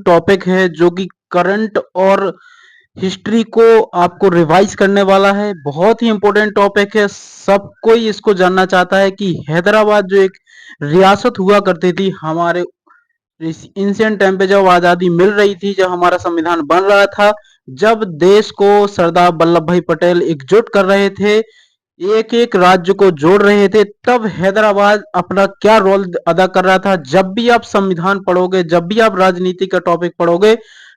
Topic है जो कि करंट और हिस्ट्री को आपको रिवाइज करने वाला है। बहुत ही इंपॉर्टेंट टॉपिक है। सब कोई इसको जानना चाहता है कि हैदराबाद जो एक रियासत हुआ करती थी हमारे एंशिएंट टाइम पे, जब आजादी मिल रही थी, जब हमारा संविधान बन रहा था, जब देश को सरदार वल्लभ भाई पटेल एकजुट कर रहे थे, एक एक राज्य को जोड़ रहे थे, तब हैदराबाद अपना क्या रोल अदा कर रहा था। जब भी आप संविधान पढ़ोगे, जब भी आप राजनीति का टॉपिक पढ़ोगे,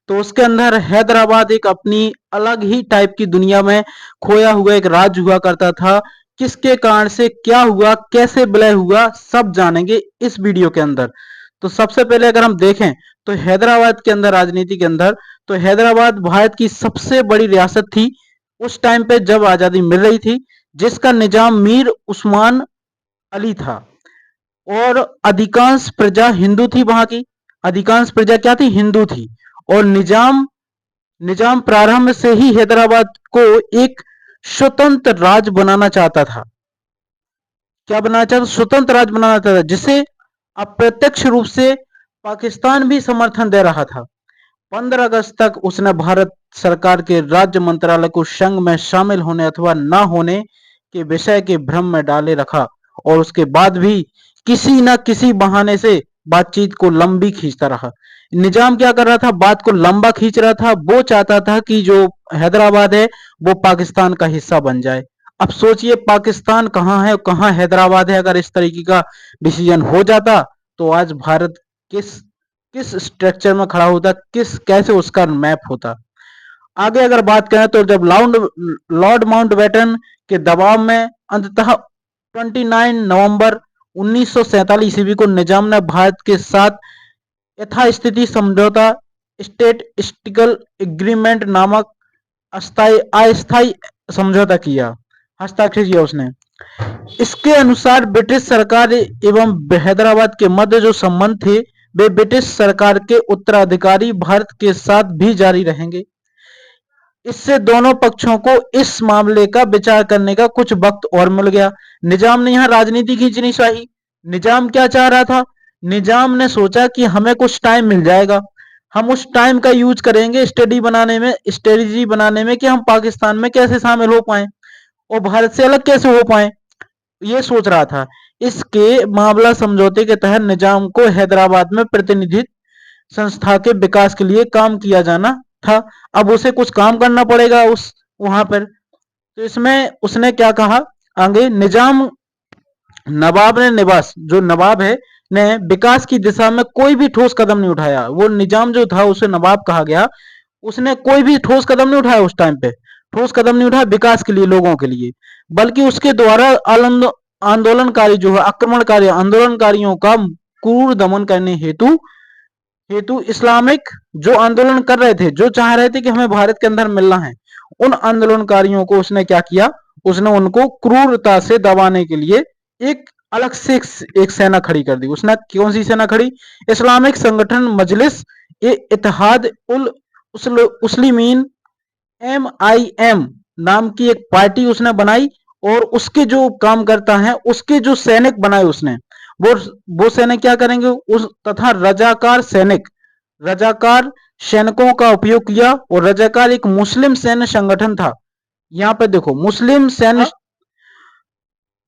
तो उसके अंदर हैदराबाद एक अपनी अलग ही टाइप की दुनिया में खोया हुआ एक राज्य हुआ करता था। किसके कारण से क्या हुआ, कैसे विलय हुआ, सब जानेंगे इस वीडियो के अंदर। तो सबसे पहले अगर हम देखें तो हैदराबाद के अंदर, राजनीति के अंदर, तो हैदराबाद भारत की सबसे बड़ी रियासत थी उस टाइम पे जब आजादी मिल रही थी, जिसका निजाम मीर उस्मान अली था। और अधिकांश प्रजा हिंदू थी। वहां की अधिकांश प्रजा क्या थी? हिंदू थी। और निजाम निजाम प्रारंभ से ही हैदराबाद को एक स्वतंत्र राज्य बनाना चाहता था। क्या बनाना चाहता? स्वतंत्र राज्य बनाना चाहता था, जिसे अप्रत्यक्ष रूप से पाकिस्तान भी समर्थन दे रहा था। 15 अगस्त तक उसने भारत सरकार के राज्य मंत्रालय को संघ में शामिल होने अथवा न होने के विषय के भ्रम में डाले रखा, और उसके बाद भी किसी न किसी बहाने से बातचीत को लंबी खींचता रहा। निजाम क्या कर रहा था? बात को लंबा खींच रहा था। वो चाहता था कि जो हैदराबाद है वो पाकिस्तान का हिस्सा बन जाए। अब सोचिए, पाकिस्तान कहाँ है और कहाँ हैदराबाद है। अगर इस तरीके का डिसीजन हो जाता तो आज भारत किस किस स्ट्रक्चर में खड़ा होता, कैसे उसका मैप होता। आगे अगर बात करें तो जब लॉर्ड माउंटबेटन के दबाव में अंततः 29 नवंबर 1947 ईस्वी को निजाम ने भारत के साथ यथास्थिति समझौता, स्टेटिस्टिकल एग्रीमेंट नामक अस्थाई समझौता किया, हस्ताक्षर किया उसने। इसके अनुसार ब्रिटिश सरकार एवं हैदराबाद के मध्य जो संबंध थे वे ब्रिटिश सरकार के उत्तराधिकारी भारत के साथ भी जारी रहेंगे। इससे दोनों पक्षों को इस मामले का विचार करने का कुछ वक्त और मिल गया। निजाम ने यहां राजनीति खींचनी चाहिए। निजाम क्या चाह रहा था? निजाम ने सोचा कि हमें कुछ टाइम मिल जाएगा, हम उस टाइम का यूज करेंगे स्ट्रेटजी बनाने में कि हम पाकिस्तान में कैसे शामिल हो पाए और भारत से अलग कैसे हो पाए, ये सोच रहा था। इसके मामला समझौते के तहत निजाम को हैदराबाद में प्रतिनिधित्व संस्था के विकास के लिए काम किया जाना था। अब उसे कुछ काम करना पड़ेगा उस वहां पर। तो इसमें उसने क्या कहा आगे? नवाब ने जो नवाब है ने विकास की दिशा में कोई भी ठोस कदम नहीं उठाया। वो निजाम जो था उसे नवाब कहा गया, उसने कोई भी ठोस कदम नहीं उठाया उस टाइम पे। ठोस कदम नहीं उठाया विकास के लिए, लोगों के लिए, बल्कि उसके द्वारा आंदोलनकारी जो है, आक्रमणकारी आंदोलनकारियों का क्रूर दमन करने हेतु हेतु इस्लामिक जो आंदोलन कर रहे थे, जो चाह रहे थे कि हमें भारत के अंदर मिलना है, उन आंदोलनकारियों को उसने क्या किया? उसने उनको क्रूरता से दबाने के लिए एक अलग से एक सेना खड़ी कर दी। उसने कौन सी सेना खड़ी? इस्लामिक संगठन मजलिस ए इत्तेहाद उल मुस्लिमीन MIM नाम की एक पार्टी उसने बनाई, और उसके जो काम करता है, उसके जो सैनिक बनाए उसने, वो सैनिक क्या करेंगे? उस तथा रजाकार सैनिकों का उपयोग किया। और रजाकार एक मुस्लिम सैन्य संगठन था। यहाँ पे देखो, मुस्लिम सैन्य,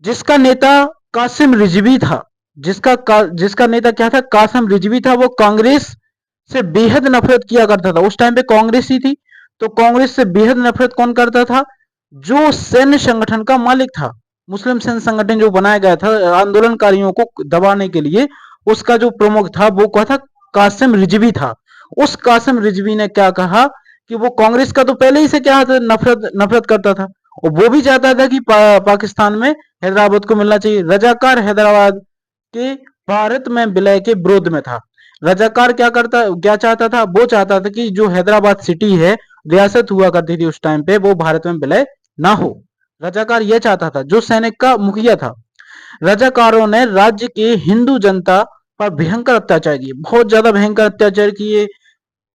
जिसका नेता कासिम रिजवी था, जिसका नेता क्या था? कासिम रिजवी था। वो कांग्रेस से बेहद नफरत किया करता था। उस टाइम पे कांग्रेस ही थी, तो कांग्रेस से बेहद नफरत कौन करता था? जो सैन्य संगठन का मालिक था। मुस्लिम सैन्य संगठन जो बनाया गया था आंदोलनकारियों को दबाने के लिए, उसका जो प्रमुख था वो क्या था? कासिम रिजवी था। उस कासिम रिजवी ने क्या कहा कि वो कांग्रेस का तो पहले ही से क्या था? नफरत करता था, और वो भी चाहता था कि पाकिस्तान में हैदराबाद को मिलना चाहिए। रजाकार हैदराबाद के भारत में विलय के विरोध में था। रजाकार क्या चाहता था? वो चाहता था कि जो हैदराबाद सिटी है, रियासत हुआ करती थी उस टाइम पे, वो भारत में विलय ना हो। रजाकार यह चाहता था, जो सैनिक का मुखिया था। रजाकारों ने राज्य के हिंदू जनता पर भयंकर अत्याचार किए, बहुत ज्यादा भयंकर अत्याचार किए,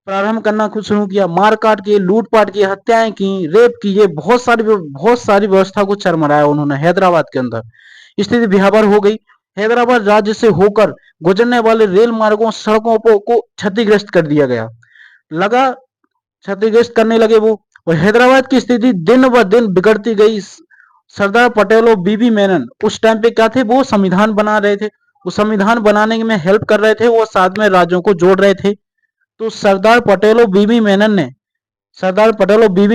प्रारंभ करना कुछ शुरू किया, मारकाट किए, लूटपाट की, हत्याएं की, रेप किए, बहुत सारी व्यवस्था को चरमराया उन्होंने। हैदराबाद के अंदर स्थिति भयावह हो गई। हैदराबाद राज्य से होकर गुजरने वाले रेल मार्गों सड़कों को क्षतिग्रस्त कर दिया गया, लगा क्षतिग्रस्त करने लगे वो। और हैदराबाद की स्थिति दिन ब दिन बिगड़ती गई। सरदार पटेल और बीबी मेनन उस टाइम पे क्या थे, वो संविधान बना रहे थे, वो संविधान बनाने में हेल्प कर रहे थे और साथ में राज्यों को जोड़ रहे थे। तो सरदार पटेल और बीबी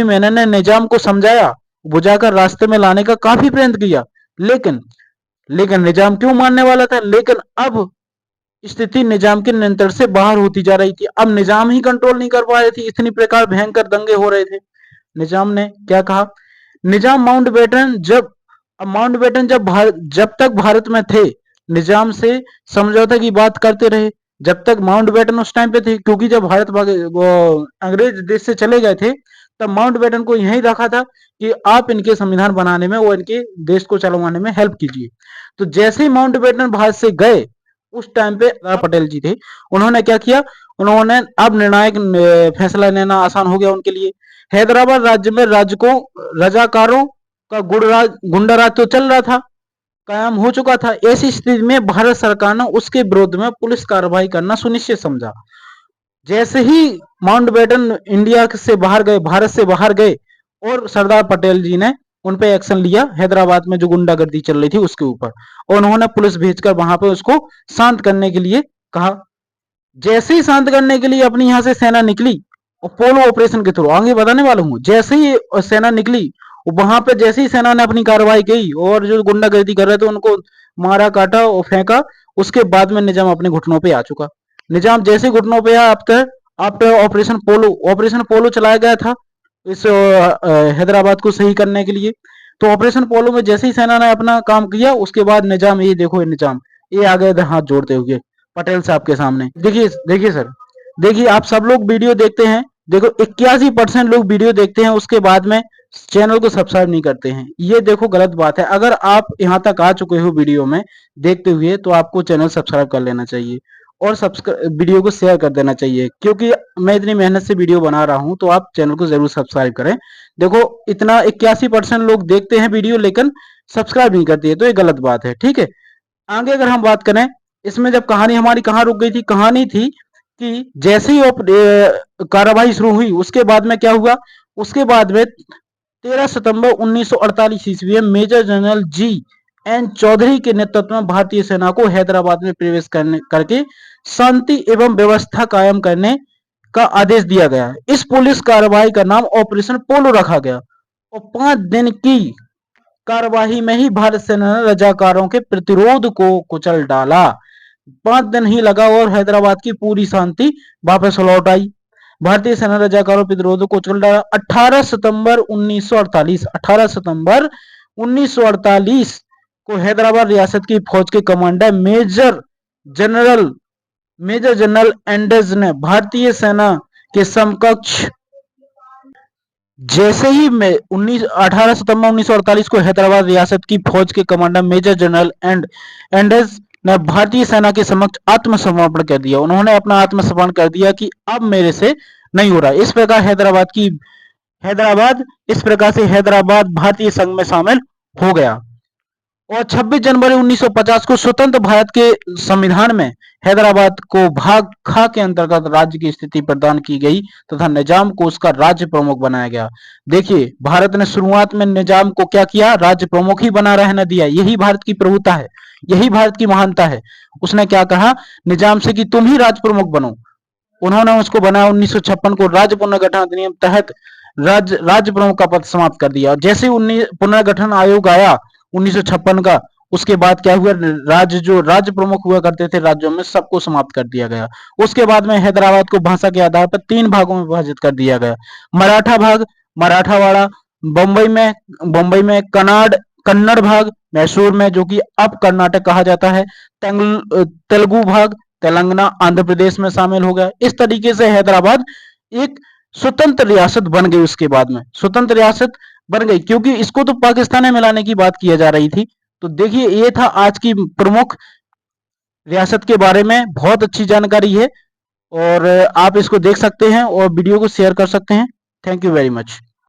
मेनन ने निजाम को समझाया, बुझाकर रास्ते में लाने का काफी प्रयत्न किया, लेकिन लेकिन निजाम क्यों मानने वाला था। लेकिन अब स्थिति निजाम के नियंत्रण से बाहर होती जा रही थी। अब निजाम ही कंट्रोल नहीं कर पा रहे थे, इतनी प्रकार भयंकर दंगे हो रहे थे। निजाम ने क्या कहा, निजाम माउंटबेटन जब तक भारत में थे, निजाम से समझौता की बात करते रहे। जब तक माउंटबेटन उस टाइम पे थे, क्योंकि जब वो अंग्रेज देश से चले गए थे, तब माउंटबेटन को यही रखा था कि आप इनके संविधान बनाने में और इनके देश को चलवाने में हेल्प कीजिए। तो जैसे ही माउंटबेटन भारत से गए, उस टाइम पे सरदार पटेल जी थे, उन्होंने क्या किया, उन्होंने अब निर्णायक फैसला लेना आसान हो गया उनके लिए। हैदराबाद राज्य में राज्य को रजाकारों का गुंडा राज तो चल रहा था, कायम हो चुका था। ऐसी स्थिति में भारत सरकार ने उसके विरोध में पुलिस कार्रवाई करना सुनिश्चित समझा। जैसे ही माउंटबेटन इंडिया से बाहर गए, भारत से बाहर गए, और सरदार पटेल जी ने उन पे एक्शन लिया, हैदराबाद में जो गुंडागर्दी चल रही थी उसके ऊपर, और उन्होंने पुलिस भेजकर वहां पे उसको शांत करने के लिए कहा। जैसे ही शांत करने के लिए अपनी यहां से सेना निकली, और पोलो ऑपरेशन के थ्रू आगे बताने वाला हूं, जैसे ही सेना निकली वहां पे, जैसे ही सेना ने अपनी कार्रवाई की और जो गुंडागर्दी कर रहे थे उनको मारा, काटा और फेंका, उसके बाद में निजाम अपने घुटनों पे आ चुका। निजाम जैसे घुटनों पे आया, आफ्टर ऑपरेशन पोलो चलाया गया था इस हैदराबाद को सही करने के लिए। तो ऑपरेशन पोलो में जैसे ही सेना ने अपना काम किया, उसके बाद निजाम, ये देखो निजाम ये आ गए थे हाथ जोड़ते हुए पटेल साहब के सामने। देखिए देखिए सर, देखिए आप सब लोग वीडियो देखते हैं, देखो 81% लोग वीडियो देखते हैं, उसके बाद में चैनल को सब्सक्राइब नहीं करते हैं। ये देखो गलत बात है। अगर आप यहाँ तक आ चुके हो वीडियो में देखते हुए, तो आपको चैनल सब्सक्राइब कर लेना चाहिए और वीडियो को शेयर कर देना चाहिए, क्योंकि मैं इतनी मेहनत से वीडियो बना रहा हूं, तो आप चैनल को जरूर सब्सक्राइब करें। देखो इतना 81% लोग देखते हैं वीडियो लेकिन सब्सक्राइब नहीं करते है, तो ये गलत बात है। ठीक है, आगे अगर हम बात करें, इसमें जब कहानी हमारी कहाँ रुक गई थी, कहानी थी कि जैसे ही कार्रवाई शुरू हुई, उसके बाद में क्या हुआ, उसके बाद में 13 सितंबर 1948 ईस्वी में मेजर जनरल जी.एन. चौधरी के नेतृत्व में भारतीय सेना को हैदराबाद में प्रवेश करके शांति एवं व्यवस्था कायम करने का आदेश दिया गया। इस पुलिस कार्रवाई का नाम ऑपरेशन पोलो रखा गया और 5 दिन की कार्यवाही में ही भारत सेना ने रजाकारों के प्रतिरोध को कुचल डाला। 5 दिन ही लगा और हैदराबाद की पूरी शांति वापस लौट आई। भारतीय सेना रजाकारों प्रतिरोध को कुचल डाला। 18 सितंबर 1948 को हैदराबाद रियासत की फौज के कमांडर मेजर जनरल एंडर्स ने भारतीय सेना के समकक्ष, जैसे ही 18 सितंबर 1948 को हैदराबाद रियासत की फौज के कमांडर मेजर जनरल एंडर्स ने भारतीय सेना के समक्ष आत्मसमर्पण कर दिया। उन्होंने अपना आत्मसमर्पण कर दिया कि अब मेरे से नहीं हो रहा। इस प्रकार से हैदराबाद भारतीय संघ में शामिल हो गया। और 26 जनवरी 1950 को स्वतंत्र भारत के संविधान में हैदराबाद को भाग खा के अंतर्गत राज्य की स्थिति प्रदान की गई तथा निजाम को उसका राज्य प्रमुख बनाया गया। देखिए, भारत ने शुरुआत में निजाम को क्या किया, राज्य प्रमुख ही बना रहने दिया। यही भारत की प्रभुता है, यही भारत की महानता है। उसने क्या कहा निजाम से कि तुम ही राज्य प्रमुख बनो। उन्होंने उसको बनाया। 1956 को राज्य पुनर्गठन अधिनियम तहत राज्य प्रमुख का पद समाप्त कर दिया। जैसे पुनर्गठन आयोग आया 1956 का, उसके बाद क्या हुआ, जो राज्य प्रमुख हुआ करते थे राज्यों में, सबको समाप्त कर दिया गया। उसके बाद में हैदराबाद को भाषा के आधार पर 3 भागों में विभाजित कर दिया गया। मराठा भाग, मराठावाड़ा, बम्बई में कन्नड़ भाग, मैसूर में जो कि अब कर्नाटक कहा जाता है, तेलुगु भाग, तेलंगाना आंध्र प्रदेश में शामिल हो गया। इस तरीके से हैदराबाद एक स्वतंत्र रियासत बन गई। उसके बाद में स्वतंत्र रियासत बन गई, क्योंकि इसको तो पाकिस्तान में मिलाने की बात की जा रही थी। तो देखिए, ये था आज की प्रमुख रियासत के बारे में। बहुत अच्छी जानकारी है और आप इसको देख सकते हैं और वीडियो को शेयर कर सकते हैं। Thank you very much.